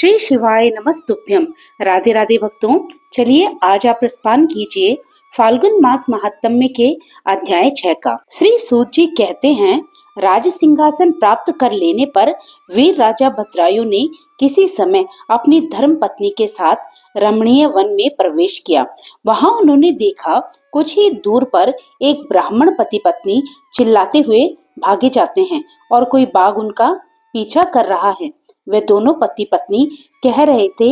श्री शिवाय नमस्तुभ्यम। राधे राधे भक्तों, चलिए आज आप रसपान कीजिए फाल्गुन मास महात्म्य के अध्याय 6 का। श्री सूत जी कहते हैं, राज सिंहासन प्राप्त कर लेने पर वीर राजा भद्रायु ने किसी समय अपनी धर्म पत्नी के साथ रमणीय वन में प्रवेश किया। वहां उन्होंने देखा कुछ ही दूर पर एक ब्राह्मण पति पत्नी चिल्लाते हुए भागे जाते हैं और कोई बाघ उनका पीछा कर रहा है। वे दोनों पति पत्नी कह रहे थे,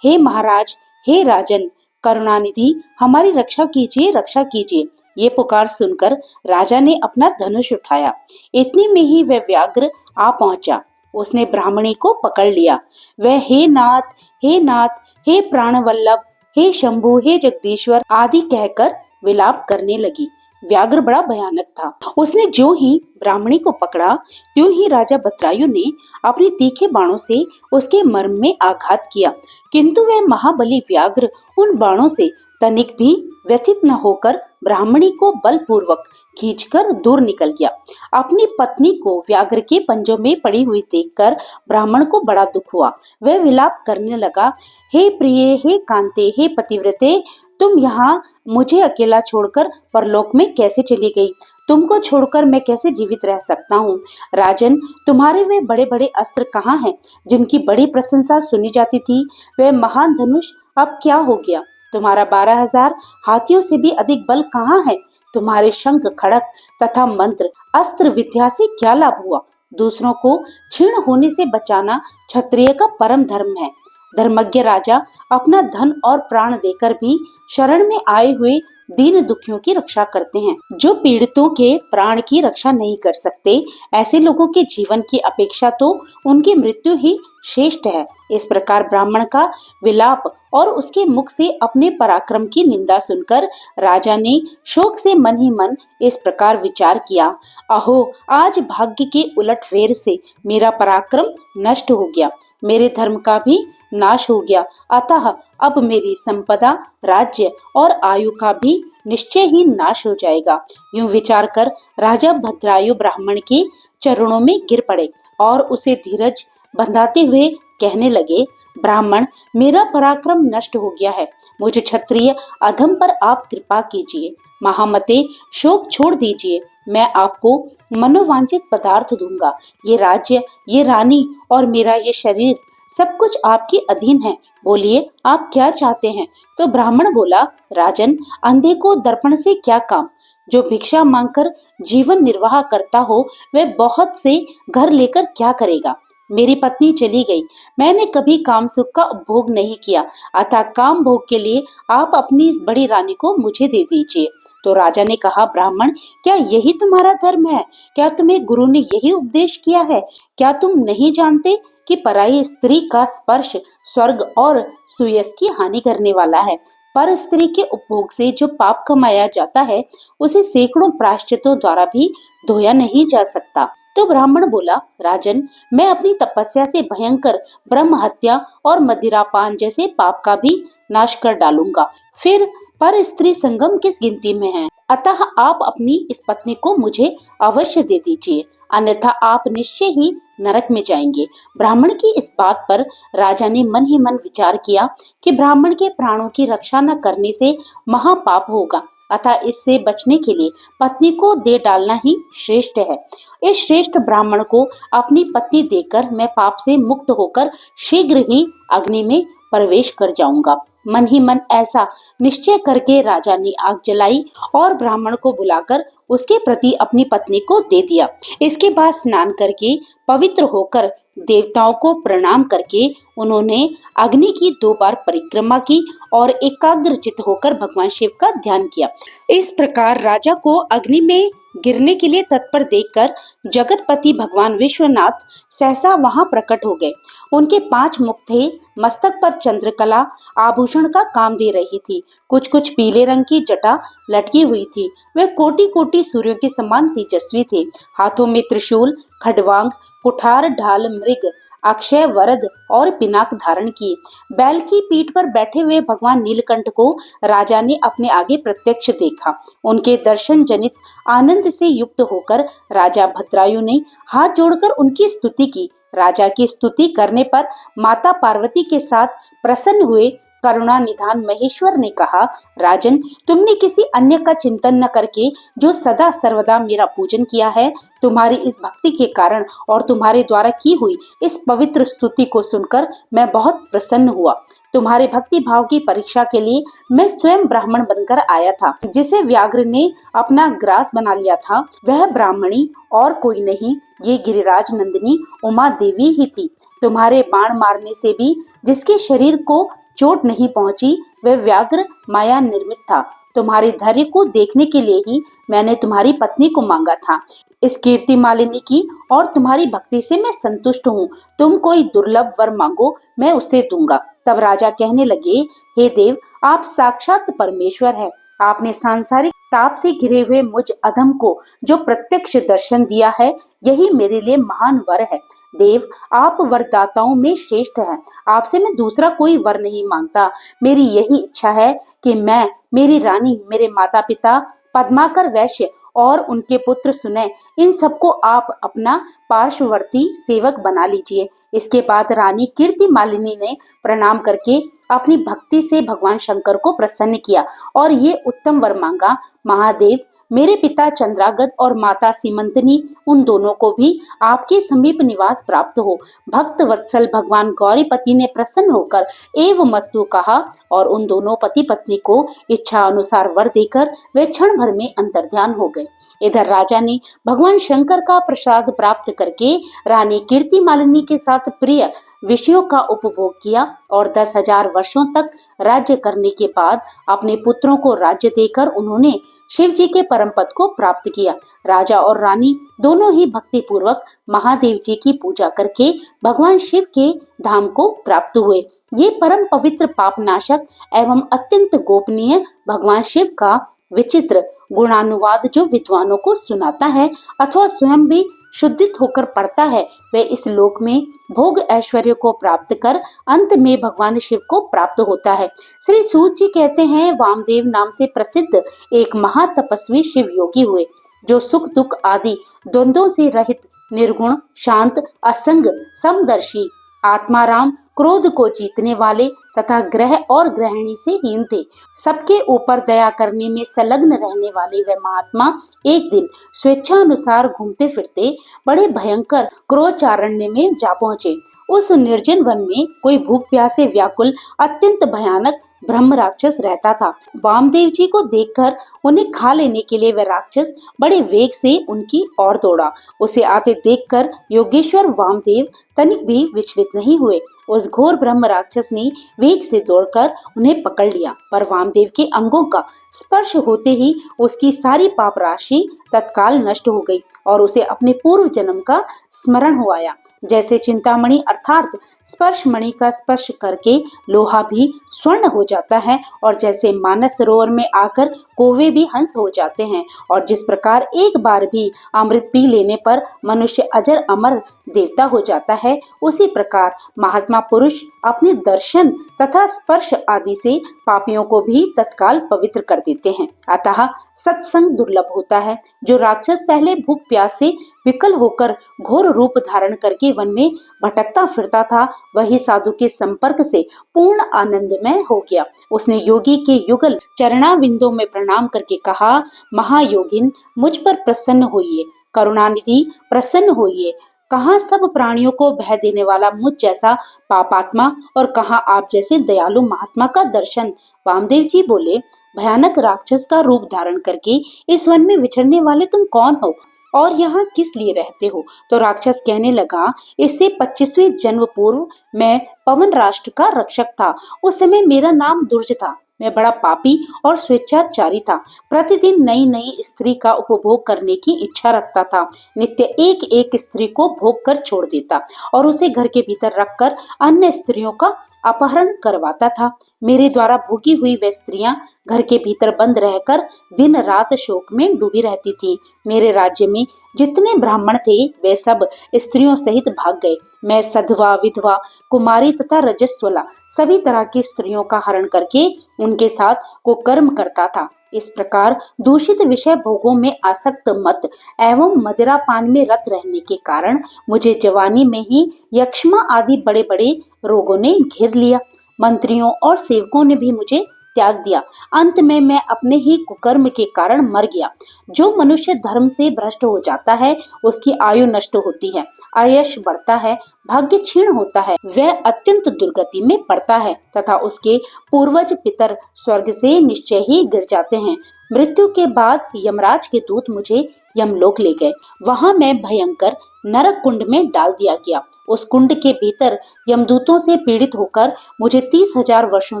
हे महाराज, हे राजन, करुणानिधि, हमारी रक्षा कीजिए, रक्षा कीजिए। ये पुकार सुनकर राजा ने अपना धनुष उठाया। इतने में ही वह व्याघ्र आ पहुंचा। उसने ब्राह्मणी को पकड़ लिया। वह हे नाथ, हे नाथ, हे प्राणवल्लभ, हे शंभु, हे जगदीश्वर आदि कहकर विलाप करने लगी। व्याघ्र बड़ा भयानक था। उसने जो ही ब्राह्मणी को पकड़ा, त्यों ही राजा भद्रायु ने अपने तीखे बाणों से उसके मर्म में आघात किया, किंतु वह महाबली व्याघ्र उन बाणों से तनिक भी व्यथित न होकर ब्राह्मणी को बलपूर्वक खींचकर दूर निकल गया। अपनी पत्नी को व्याघ्र के पंजों में पड़ी हुई देखकर ब्राह्मण को बड़ा दुख हुआ। वह विलाप करने लगा, हे प्रिय, हे कांते, हे पतिव्रते, तुम यहाँ मुझे अकेला छोड़कर परलोक में कैसे चली गई? तुमको छोड़कर मैं कैसे जीवित रह सकता हूँ? राजन, तुम्हारे वे बड़े बड़े अस्त्र कहाँ हैं, जिनकी बड़ी प्रशंसा सुनी जाती थी? वह महान धनुष अब क्या हो गया? तुम्हारा 12,000 हाथियों से भी अधिक बल कहाँ है? तुम्हारे शंख, खड़क तथा मंत्र अस्त्र विद्या से क्या लाभ हुआ? दूसरों को क्षीण होने से बचाना क्षत्रिय का परम धर्म है। धर्मज्ञ राजा अपना धन और प्राण देकर भी शरण में आए हुए दीन दुखियों की रक्षा करते हैं। जो पीड़ितों के प्राण की रक्षा नहीं कर सकते, ऐसे लोगों के जीवन की अपेक्षा तो उनकी मृत्यु ही श्रेष्ठ है। इस प्रकार ब्राह्मण का विलाप और उसके मुख से अपने पराक्रम की निंदा सुनकर राजा ने शोक से मन ही मन इस प्रकार विचार किया, अहो, आज भाग्य के उलटफेर से मेरा पराक्रम नष्ट हो गया, मेरे धर्म का भी नाश हो गया। अतः अब मेरी संपदा, राज्य और आयु का भी निश्चय ही नाश हो जाएगा। यूं विचार कर राजा भद्रायु ब्राह्मण के चरणों में गिर पड़े और उसे धीरज बंधाते हुए कहने लगे, ब्राह्मण, मेरा पराक्रम नष्ट हो गया है। मुझे क्षत्रिय अधम पर आप कृपा कीजिए। महामते, शोक छोड़ दीजिए। मैं आपको मनोवांछित पदार्थ दूंगा। ये राज्य, ये रानी और मेरा ये शरीर सब कुछ आपके अधीन है। बोलिए, आप क्या चाहते हैं? तो ब्राह्मण बोला, राजन, अंधे को दर्पण से क्या काम? जो भिक्षा मांगकर जीवन निर्वाह करता हो, वह बहुत से घर लेकर क्या करेगा? मेरी पत्नी चली गई। मैंने कभी काम सुख का उपभोग नहीं किया, अतः काम भोग के लिए आप अपनी इस बड़ी रानी को मुझे दे दीजिए। तो राजा ने कहा, ब्राह्मण, क्या यही तुम्हारा धर्म है? क्या तुम्हें गुरु ने यही उपदेश किया है? क्या तुम नहीं जानते कि पराई स्त्री का स्पर्श स्वर्ग और सुयश की हानि करने वाला है? पर स्त्री के उपभोग से जो पाप कमाया जाता है, उसे सैकड़ों प्रायश्चितों द्वारा भी धोया नहीं जा सकता। तो ब्राह्मण बोला, राजन, मैं अपनी तपस्या से भयंकर ब्रह्म हत्या और मदिरापान जैसे पाप का भी नाश कर डालूंगा। फिर पर स्त्री संगम किस गिनती में है? अतः आप अपनी इस पत्नी को मुझे अवश्य दे दीजिए, अन्यथा आप निश्चय ही नरक में जाएंगे। ब्राह्मण की इस बात पर राजा ने मन ही मन विचार किया कि ब्राह्मण के प्राणों की रक्षा न करने से महापाप होगा, अतः इससे बचने के लिए पत्नी को दे डालना ही श्रेष्ठ है। इस श्रेष्ठ ब्राह्मण को अपनी पत्नी देकर मैं पाप से मुक्त होकर शीघ्र ही अग्नि में प्रवेश कर जाऊंगा। मन ही मन ऐसा निश्चय करके राजा ने आग जलाई और ब्राह्मण को बुलाकर उसके प्रति अपनी पत्नी को दे दिया। इसके बाद स्नान करके पवित्र होकर देवताओं को प्रणाम करके उन्होंने अग्नि की 2 बार परिक्रमा की और एकाग्रचित होकर भगवान शिव का ध्यान किया। इस प्रकार राजा को अग्नि में गिरने के लिए तत्पर देखकर जगतपति भगवान विश्वनाथ सहसा वहां प्रकट हो गए। उनके 5 मुख थे। मस्तक पर चंद्रकला आभूषण का काम दे रही थी। कुछ कुछ पीले रंग की जटा लटकी हुई थी। वे कोटि कोटि सूर्यों के समान तेजस्वी थे। हाथों में त्रिशूल, खड्वांग, कुठार, ढाल, मृग, अक्षय, वरद और पिनाक धारण किए। बैल की पीठ पर बैठे हुए भगवान नीलकंठ को राजा ने अपने आगे प्रत्यक्ष देखा। उनके दर्शन जनित आनंद से युक्त होकर राजा भद्रायु ने हाथ जोड़कर उनकी स्तुति की। राजा की स्तुति करने पर माता पार्वती के साथ प्रसन्न हुए करुणा निधान महेश्वर ने कहा, राजन, तुमने किसी अन्य का चिंतन न करके जो सदा सर्वदा मेरा पूजन किया है, तुम्हारी इस भक्ति के कारण और तुम्हारे द्वारा की हुई इस पवित्र स्तुति को सुनकर मैं बहुत प्रसन्न हुआ। तुम्हारे भक्ति भाव की परीक्षा के लिए मैं स्वयं ब्राह्मण बनकर आया था। जिसे व्याघ्र ने अपना ग्रास बना लिया था वह ब्राह्मणी और कोई नहीं, ये गिरिराज नंदिनी उमा देवी ही थी। तुम्हारे बाण मारने से भी जिसके शरीर को चोट नहीं पहुंची वह व्याघ्र माया निर्मित था। तुम्हारे धैर्य को देखने के लिए ही मैंने तुम्हारी पत्नी को मांगा था। इस कीर्ति मालिनी की और तुम्हारी भक्ति से मैं संतुष्ट हूँ। तुम कोई दुर्लभ वर मांगो, मैं उसे दूंगा। तब राजा कहने लगे, हे देव, आप साक्षात परमेश्वर है। आपने सांसारिक ताप से घिरे हुए मुझ अधम को जो प्रत्यक्ष दर्शन दिया है, यही मेरे लिए महान वर है। देव, आप वरदाताओं में श्रेष्ठ हैं। आपसे मैं दूसरा कोई वर नहीं मांगता। मेरी यही इच्छा है कि मैं, मेरी रानी, मेरे माता पिता, पद्माकर वैश्य और उनके पुत्र सुने, इन सबको आप अपना पार्श्ववर्ती सेवक बना लीजिए। इसके बाद रानी कीर्ति मालिनी ने प्रणाम करके अपनी भक्ति से भगवान शंकर को प्रसन्न किया और ये उत्तम वर मांगा, महादेव, मेरे पिता चंद्रागत और माता सीमंतनी, उन दोनों को भी आपके समीप निवास प्राप्त हो। भक्त वत्सल भगवान गौरीपति ने प्रसन्न होकर एवं मस्तु कहा और उन दोनों पति पत्नी को इच्छा अनुसार वर देकर वे क्षण भर में अंतर्ध्यान हो गए। इधर राजा ने भगवान शंकर का प्रसाद प्राप्त करके रानी कीर्ति मालिनी के साथ प्रिय विषयों का उपभोग किया और 10,000 वर्षों तक राज्य करने के बाद अपने पुत्रों को राज्य देकर उन्होंने शिव जी के परम पद को प्राप्त किया। राजा और रानी दोनों ही भक्ति पूर्वक महादेव जी की पूजा करके भगवान शिव के धाम को प्राप्त हुए। ये परम पवित्र पाप नाशक एवं अत्यंत गोपनीय भगवान शिव का विचित्र गुणानुवाद जो विद्वानों को सुनाता है अथवा स्वयं भी शुद्धित होकर पढ़ता है, वह इस लोक में भोग ऐश्वर्य को प्राप्त कर अंत में भगवान शिव को प्राप्त होता है। श्री सूत जी कहते हैं, वामदेव नाम से प्रसिद्ध एक महातपस्वी शिव योगी हुए, जो सुख दुख आदि द्वंद्वों से रहित, निर्गुण, शांत, असंग, समदर्शी, आत्माराम, क्रोध को जीतने वाले तथा ग्रह और ग्रहणी से हीन थे। सबके ऊपर दया करने में संलग्न रहने वाले वह महात्मा एक दिन स्वेच्छानुसार घूमते फिरते बड़े भयंकर क्रोधारण्य में जा पहुंचे। उस निर्जन वन में कोई भूख प्यास से व्याकुल अत्यंत भयानक ब्रह्म राक्षस रहता था। वामदेव जी को देखकर उन्हें खा लेने के लिए वह राक्षस बड़े वेग से उनकी ओर दौड़ा। उसे आते देखकर योगेश्वर वामदेव तनिक भी विचलित नहीं हुए। उस घोर ब्रह्म राक्षस ने वेग से दौड़कर उन्हें पकड़ लिया, पर वामदेव के अंगों का स्पर्श होते ही उसकी सारी पाप राशि तत्काल नष्ट हो गई और उसे अपने पूर्व जन्म का स्मरण हो आया। जैसे चिंतामणि अर्थात स्पर्श मणि का स्पर्श करके लोहा भी स्वर्ण हो जाता है और जैसे मानस सरोवर में आकर कौवे भी हंस हो जाते हैं और जिस प्रकार एक बार भी अमृत पी लेने पर मनुष्य अजर अमर देवता हो जाता है, उसी प्रकार महात्मा पुरुष अपने दर्शन तथा स्पर्श आदि से पापियों को भी तत्काल पवित्र कर देते हैं। अतः सत्संग दुर्लभ होता है। जो राक्षस पहले भूख प्यास से विकल होकर घोर रूप धारण करके वन में भटकता फिरता था, वही साधु के संपर्क से पूर्ण आनंदमय हो गया। उसने योगी के युगल चरणाविंदों में प्रणाम करके कहा, महायोगिन, मुझ पर प्रसन्न होइए, करुणानिधि प्रसन्न होइए। कहाँ सब प्राणियों को भय देने वाला मुझ जैसा पापात्मा और कहाँ आप जैसे दयालु महात्मा का दर्शन। वामदेव जी बोले, भयानक राक्षस का रूप धारण करके इस वन में विचरने वाले तुम कौन हो और यहाँ किस लिए रहते हो? तो राक्षस कहने लगा, इससे 25वें जन्म पूर्व मैं पवन राष्ट्र का रक्षक था। उस समय मेरा नाम दुर्ज था। मैं बड़ा पापी और स्वेच्छाचारी था। प्रतिदिन नई नई स्त्री का उपभोग करने की इच्छा रखता था। नित्य एक एक स्त्री को भोग कर छोड़ देता और उसे घर के भीतर रखकर अन्य स्त्रियों का अपहरण करवाता था। मेरे द्वारा भोगी हुई वे स्त्रियां घर के भीतर बंद रहकर दिन रात शोक में डूबी रहती थी। मेरे राज्य में जितने ब्राह्मण थे वे सब स्त्रियों सहित भाग गए। मैं सधवा, विधवा, कुमारी तथा रजस्वला सभी तरह की स्त्रियों का हरण करके उनके साथ कुकर्म करता था। इस प्रकार दूषित विषय भोगों में आसक्त मत एवं मदिरा पान में रत रहने के कारण मुझे जवानी में ही यक्ष्मा आदि बड़े बड़े रोगों ने घेर लिया। मंत्रियों और सेवकों ने भी मुझे त्याग दिया। अंत में मैं अपने ही कुकर्म के कारण मर गया। जो मनुष्य धर्म से भ्रष्ट हो जाता है उसकी आयु नष्ट होती है, आयश बढ़ता है, भाग्य क्षीण होता है, वह अत्यंत दुर्गति में पड़ता है तथा उसके पूर्वज पितर स्वर्ग से निश्चय ही गिर जाते हैं। मृत्यु के बाद यमराज के दूत मुझे यमलोक ले गए। वहां मैं भयंकर नरक कुंड में डाल दिया गया। उस कुंड के भीतर यमदूतों से पीड़ित होकर मुझे 30,000 वर्षों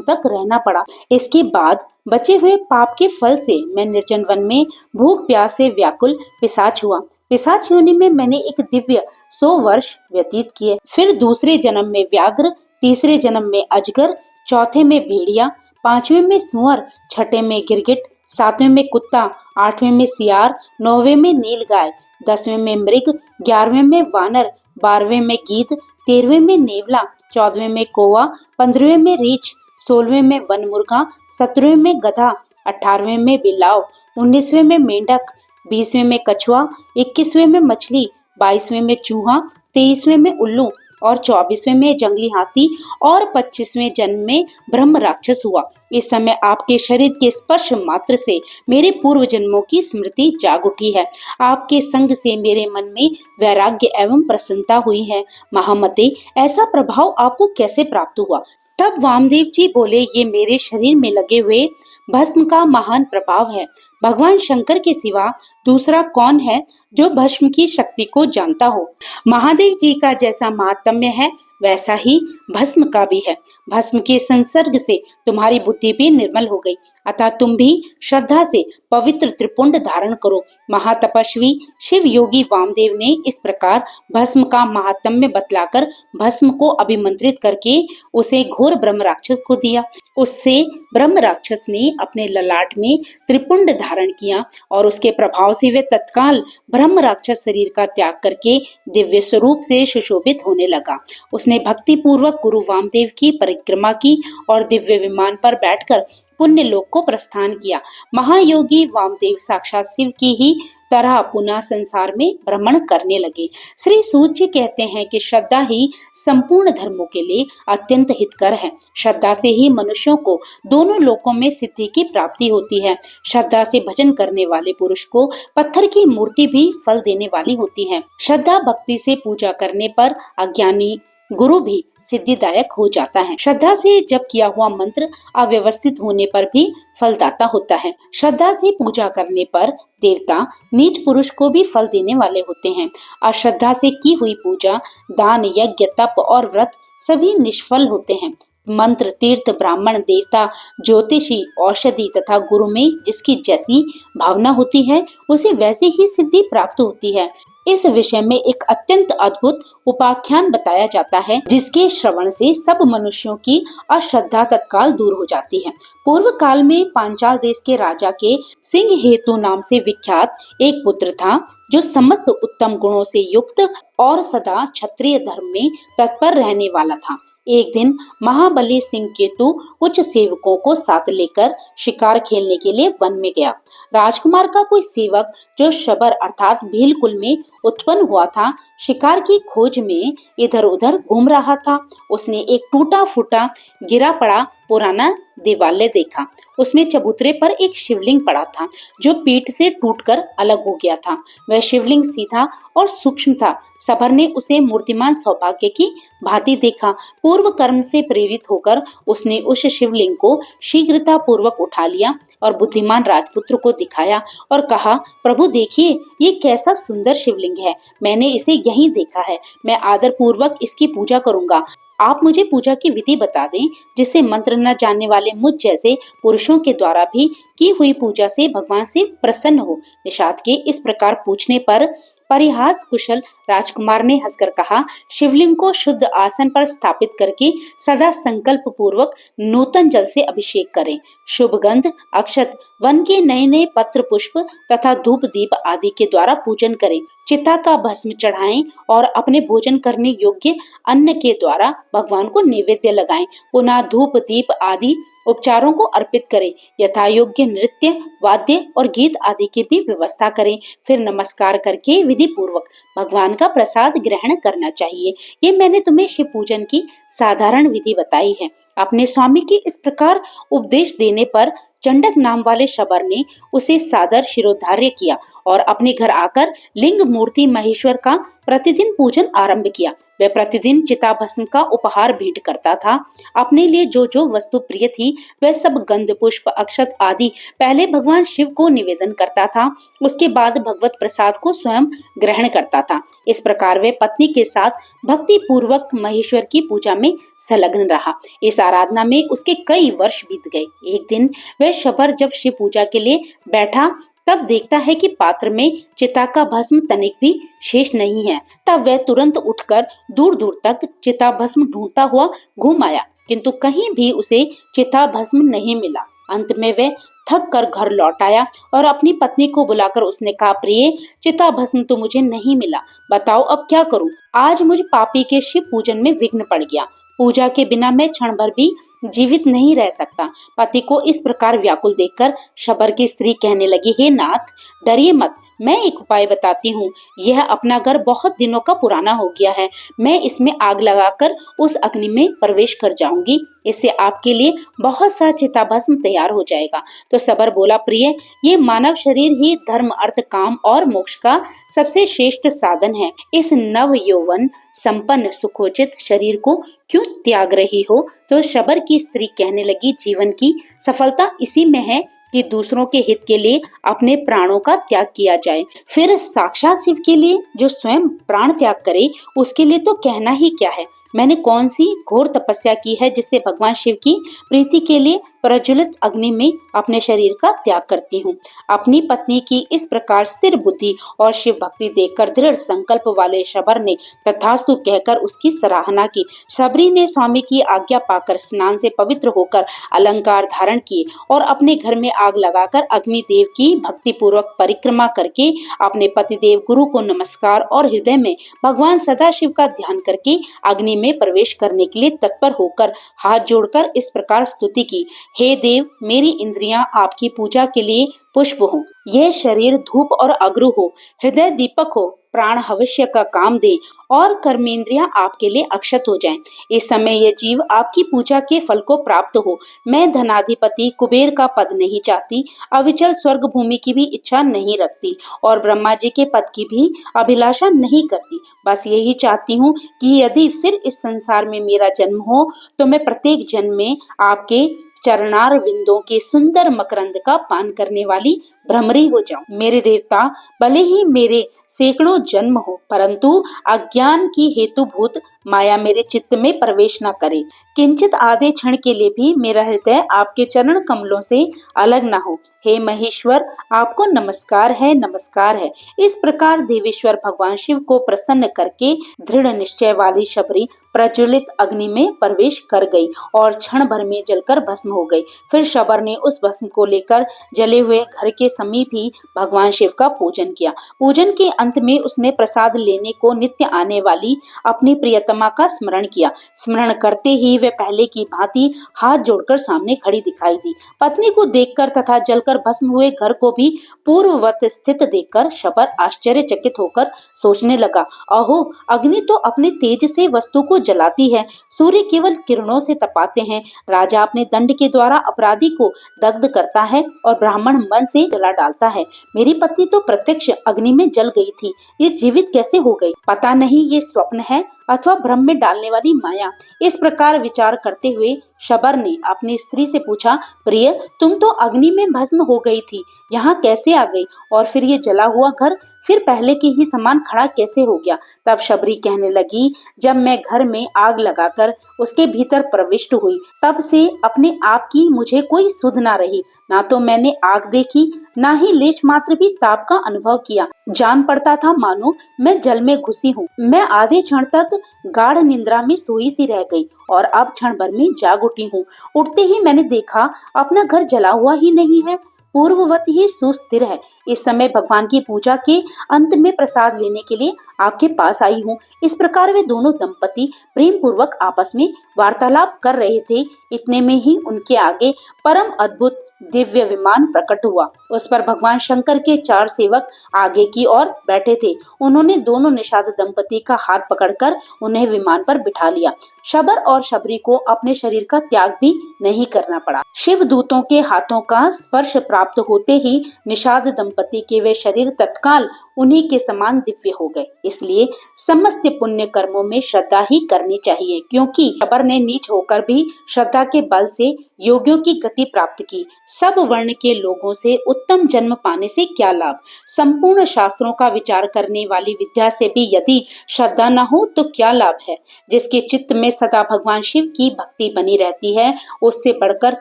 तक रहना पड़ा। इसके बाद बचे हुए पाप के फल से मैं निर्जन वन में भूख प्यास से व्याकुल पिशाच हुआ। पिशाच योनि में मैंने एक दिव्य 100 वर्ष व्यतीत किए। फिर दूसरे जन्म में व्याघ्र, तीसरे जन्म में अजगर, चौथे में भेड़िया, पांचवें में सुअर, छठे में गिरगिट, सातवें में कुत्ता, आठवें में सियार, नौवें में नीलगाय, 10वें में मृग, 11वें में वानर, 12वें में गीद, 13वें में नेवला, 14वें में कौवा, 15वें में रीछ, 16वें में वन मुर्गा, 17वें में गधा, 18वें में बिलाव, 19वें में मेंढक, 20वें में कछुआ, 21वें में मछली, 22वें में चूहा, 23वें में उल्लू और 24वें में जंगली हाथी और 25वें जन्म में ब्रह्म राक्षस हुआ। इस समय आपके शरीर के स्पर्श मात्र से मेरे पूर्व जन्मों की स्मृति जाग उठी है। आपके संग से मेरे मन में वैराग्य एवं प्रसन्नता हुई है। महामते, ऐसा प्रभाव आपको कैसे प्राप्त हुआ? तब वामदेव जी बोले, ये मेरे शरीर में लगे हुए भस्म का महान प्रभाव है। भगवान शंकर के सिवा दूसरा कौन है जो भस्म की शक्ति को जानता हो? महादेव जी का जैसा महात्म्य है वैसा ही भस्म का भी है। भस्म के संसर्ग से तुम्हारी बुद्धि भी निर्मल हो गई, अतः तुम भी श्रद्धा से पवित्र त्रिपुंड धारण करो। महातपस्वी शिव योगी वामदेव ने इस प्रकार भस्म का महात्म्य बतलाकर भस्म को अभिमंत्रित करके उसे घोर ब्रह्म राक्षस को दिया। उससे ब्रह्म राक्षस ने अपने ललाट में त्रिपुंड धारण किया और उसके प्रभाव से वे तत्काल ब्रह्म राक्षस शरीर का त्याग करके दिव्य स्वरूप से सुशोभित होने लगा। उसने भक्ति पूर्वक गुरु वामदेव की परिक्रमा की और दिव्य विमान पर बैठकर पुण्य लोक को प्रस्थान किया। महायोगी वामदेव साक्षात शिव की ही तरह पुनः संसार में भ्रमण करने लगे। श्री सूत जी कहते हैं कि श्रद्धा ही संपूर्ण धर्मों के लिए अत्यंत हितकर है। श्रद्धा से ही मनुष्यों को दोनों लोकों में सिद्धि की प्राप्ति होती है। श्रद्धा से भजन करने वाले पुरुष को पत्थर की मूर्ति भी फल देने वाली होती है। श्रद्धा भक्ति से पूजा करने पर अज्ञानी गुरु भी सिद्धिदायक हो जाता है। श्रद्धा से जब किया हुआ मंत्र अव्यवस्थित होने पर भी फलदाता होता है। श्रद्धा से पूजा करने पर देवता नीच पुरुष को भी फल देने वाले होते हैं। अश्रद्धा से की हुई पूजा, दान, यज्ञ, तप और व्रत सभी निष्फल होते हैं। मंत्र, तीर्थ, ब्राह्मण, देवता, ज्योतिषी, औषधि तथा गुरु में जिसकी जैसी भावना होती है उसे वैसी ही सिद्धि प्राप्त होती है। इस विषय में एक अत्यंत अद्भुत उपाख्यान बताया जाता है जिसके श्रवण से सब मनुष्यों की अश्रद्धा तत्काल दूर हो जाती है। पूर्व काल में पांचाल देश के राजा के सिंह हेतु नाम से विख्यात एक पुत्र था जो समस्त उत्तम गुणों से युक्त और सदा क्षत्रिय धर्म में तत्पर रहने वाला था। एक दिन महाबली सिंह केतु कुछ सेवकों को साथ लेकर शिकार खेलने के लिए वन में गया। राजकुमार का कोई सेवक जो शबर अर्थात भील कुल में उत्पन्न हुआ था, शिकार की खोज में इधर उधर घूम रहा था। उसने एक टूटा फूटा गिरा पड़ा पुराना देवालय देखा। उसमें चबूतरे पर एक शिवलिंग पड़ा था जो पीठ से टूटकर अलग हो गया था। वह शिवलिंग सीधा और सूक्ष्म था। सबर ने उसे मूर्तिमान सौभाग्य की भांति देखा। पूर्व कर्म से प्रेरित होकर उसने उस शिवलिंग को शीघ्रता पूर्वक उठा लिया और बुद्धिमान राजपुत्र को दिखाया और कहा, प्रभु देखिए, ये कैसा सुंदर शिवलिंग है। मैंने इसे यहीं देखा है। मैं आदर पूर्वक इसकी पूजा करूंगा। आप मुझे पूजा की विधि बता दें जिससे मंत्र न जानने वाले मुझ जैसे पुरुषों के द्वारा भी की हुई पूजा से भगवान शिव प्रसन्न हो। निषाद के इस प्रकार पूछने पर परिहास कुशल राजकुमार ने हंसकर कहा, शिवलिंग को शुद्ध आसन पर स्थापित करके सदा संकल्प पूर्वक नूतन जल से अभिषेक करें। शुभ गंध, अक्षत, वन के नए नए पत्र पुष्प तथा धूप दीप आदि के द्वारा पूजन करें। चिता का भस्म चढ़ाएं और अपने भोजन करने योग्य अन्न के द्वारा भगवान को नैवेद्य लगाएं। पुनः धूप दीप आदि उपचारों को अर्पित करें। यथा योग्य नृत्य, वाद्य और गीत आदि की भी व्यवस्था करें। फिर नमस्कार करके विधि पूर्वक भगवान का प्रसाद ग्रहण करना चाहिए। ये मैंने तुम्हें शिव पूजन की साधारण विधि बताई है। अपने स्वामी के इस प्रकार उपदेश देने पर चंडक नाम वाले शबर ने उसे सादर शिरोधार्य किया और अपने घर आकर लिंग मूर्ति महेश्वर का प्रतिदिन पूजन आरंभ किया। वह प्रतिदिन चिता भस्म का उपहार भेंट करता था। अपने लिए जो जो वस्तु प्रिय थी वह सब गंध पुष्प अक्षत आदि पहले भगवान शिव को निवेदन करता था। उसके बाद भगवत प्रसाद को स्वयं ग्रहण करता था। इस प्रकार वह पत्नी के साथ भक्ति पूर्वक महेश्वर की पूजा में संलग्न रहा। इस आराधना में उसके कई वर्ष बीत गए। एक दिन वह शबर जब शिव पूजा के लिए बैठा तब देखता है कि पात्र में चिता का भस्म तनिक भी शेष नहीं है। तब वह तुरंत उठकर दूर दूर तक चिता भस्म ढूंढता हुआ घूम आया, किंतु कहीं भी उसे चिता भस्म नहीं मिला। अंत में वह थक कर घर लौट आया और अपनी पत्नी को बुलाकर उसने कहा, प्रिय, चिता भस्म तो मुझे नहीं मिला, बताओ अब क्या करूं? आज मुझ पापी के शिव पूजन में विघ्न पड़ गया। पूजा के बिना मैं क्षण भर भी जीवित नहीं रह सकता। पति को इस प्रकार व्याकुल देखकर शबर की स्त्री कहने लगी, हे नाथ, डरिए मत, मैं एक उपाय बताती हूँ। यह अपना घर बहुत दिनों का पुराना हो गया है। मैं इसमें आग लगाकर उस अग्नि में प्रवेश कर जाऊंगी। इससे आपके लिए बहुत सा चिता भस्म तैयार हो जाएगा। तो शबर बोला, प्रिय, ये मानव शरीर ही धर्म अर्थ काम और मोक्ष का सबसे श्रेष्ठ साधन है। इस नव यौवन संपन्न सुखोचित शरीर को क्यों त्याग रही हो? तो शबर की स्त्री कहने लगी, जीवन की सफलता इसी में है कि दूसरों के हित के लिए अपने प्राणों का त्याग किया जाए। फिर साक्षात शिव के लिए जो स्वयं प्राण त्याग करे, उसके लिए तो कहना ही क्या है। मैंने कौन सी घोर तपस्या की है जिससे भगवान शिव की प्रीति के लिए प्रज्वलित अग्नि में अपने शरीर का त्याग करती हूँ। अपनी पत्नी की इस प्रकार स्थिर बुद्धि और शिव भक्ति देखकर दृढ़ संकल्प वाले शबर ने तथास्तु कहकर उसकी सराहना की। शबरी ने स्वामी की आज्ञा पाकर स्नान से पवित्र होकर अलंकार धारण किए और अपने घर में आग लगाकर अग्निदेव की भक्ति पूर्वक परिक्रमा करके अपने पतिदेव गुरु को नमस्कार और हृदय में भगवान सदाशिव का ध्यान करके अग्नि में प्रवेश करने के लिए तत्पर होकर हाथ जोड़कर इस प्रकार स्तुति की, हे देव, मेरी इंद्रियां आपकी पूजा के लिए पुष्प हो, यह शरीर धूप और अग्रु हो, हृदय दीपक हो, प्राण भविष्य का काम दे और कर्मेंद्रियां आपके लिए अक्षत हो जाएं। इस समय ये जीव आपकी पूजा के फल को प्राप्त हो। मैं धनाधिपति कुबेर का पद नहीं चाहती, अविचल स्वर्ग भूमि की भी इच्छा नहीं रखती और ब्रह्मा जी के पद की भी अभिलाषा नहीं करती। बस यही चाहती हूँ कि यदि फिर इस संसार में मेरा जन्म हो तो मैं प्रत्येक जन्म में आपके चरणार बिंदों के सुंदर मकरंद का पान करने वाली भ्रमरी हो जाऊं। मेरे देवता, भले ही मेरे सैकड़ों जन्म हो, परंतु अज्ञान की हेतुभूत माया मेरे चित्त में प्रवेश न करे। किंचित आधे क्षण के लिए भी मेरा हृदय आपके चरण कमलों से अलग न हो। हे महेश्वर, आपको नमस्कार है, नमस्कार है। इस प्रकार देवेश्वर भगवान शिव को प्रसन्न करके दृढ़ निश्चय वाली शबरी प्रज्वलित अग्नि में प्रवेश कर गई और क्षण भर में जलकर भस्म हो गई। फिर शबर ने उस भस्म को लेकर जले हुए घर के समीप ही भगवान शिव का पूजन किया। पूजन के अंत में उसने प्रसाद लेने को नित्य आने वाली अपनी प्रियतमा का स्मरण किया। स्मरण करते ही वे पहले की भांति हाथ जोड़कर सामने खड़ी दिखाई दी। पत्नी को देखकर तथा जलकर भस्म हुए घर को भी पूर्ववत स्थित देखकर शबर आश्चर्यचकित होकर सोचने लगा, अहो, अग्नि तो अपने तेज से वस्तु को जलाती है, सूर्य केवल किरणों से तपाते हैं। राजा अपने दंड के द्वारा अपराधी को दग्ध करता है और ब्राह्मण मन से जला डालता है। मेरी पत्नी तो प्रत्यक्ष अग्नि में जल गई थी, ये जीवित कैसे हो गई? पता नहीं ये स्वप्न है अथवा भ्रम में डालने वाली माया। इस प्रकार विचार करते हुए शबर ने अपनी स्त्री से पूछा, प्रिय, तुम तो अग्नि में भस्म हो गई थी, यहाँ कैसे आ गई? और फिर ये जला हुआ घर फिर पहले के ही समान खड़ा कैसे हो गया? तब शबरी कहने लगी, जब मैं घर में आग लगाकर उसके भीतर प्रविष्ट हुई, तब से अपने आप की मुझे कोई सुध ना रही। ना तो मैंने आग देखी, ना ही लेश मात्र भी ताप का अनुभव किया। जान पड़ता था मानो मैं जल में घुसी हूँ। मैं आधे क्षण तक गाढ़ निद्रा में सोई सी रह गई और अब क्षण भर में जाग उठी हूँ। उठते ही मैंने देखा अपना घर जला हुआ ही नहीं है, पूर्ववत ही सुस्थिर है। इस समय भगवान की पूजा के अंत में प्रसाद लेने के लिए आपके पास आई हूँ। इस प्रकार वे दोनों दंपति प्रेम पूर्वक आपस में वार्तालाप कर रहे थे। इतने में ही उनके आगे परम अद्भुत दिव्य विमान प्रकट हुआ। उस पर भगवान शंकर के 4 सेवक आगे की ओर बैठे थे। उन्होंने दोनों निषाद दंपति का हाथ पकड़कर उन्हें विमान पर बिठा लिया। शबर और शबरी को अपने शरीर का त्याग भी नहीं करना पड़ा। शिव दूतों के हाथों का स्पर्श प्राप्त होते ही निषाद दंपति के वे शरीर तत्काल उन्हीं के समान दिव्य हो गए। इसलिए समस्त पुण्य कर्मों में श्रद्धा ही करनी चाहिए, क्योंकि शबर ने नीच होकर भी श्रद्धा के बल से योगियों की गति प्राप्त की। सब वर्ण के लोगों से उत्तम जन्म पाने से क्या लाभ? संपूर्ण शास्त्रों का विचार करने वाली विद्या से भी यदि श्रद्धा न हो तो क्या लाभ है? जिसके चित्त में सदा भगवान शिव की भक्ति बनी रहती है, उससे बढ़कर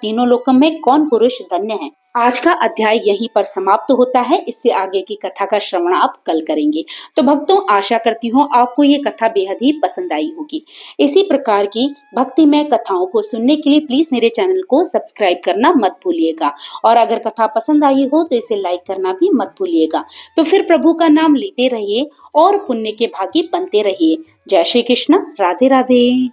तीनों लोकों में कौन पुरुष धन्य है। आज का अध्याय यहीं पर समाप्त होता है। इससे आगे की कथा का श्रवण आप कल करेंगे। तो भक्तों, आशा करती हूँ आपको ये कथा बेहद ही पसंद आई होगी। इसी प्रकार की भक्तिमय कथाओं को सुनने के लिए प्लीज मेरे चैनल को सब्सक्राइब करना मत भूलिएगा। और अगर कथा पसंद आई हो तो इसे लाइक करना भी मत भूलिएगा। तो फिर प्रभु का नाम लेते रहिए और पुण्य के भागी बनते रहिए। जय श्री कृष्ण। राधे राधे।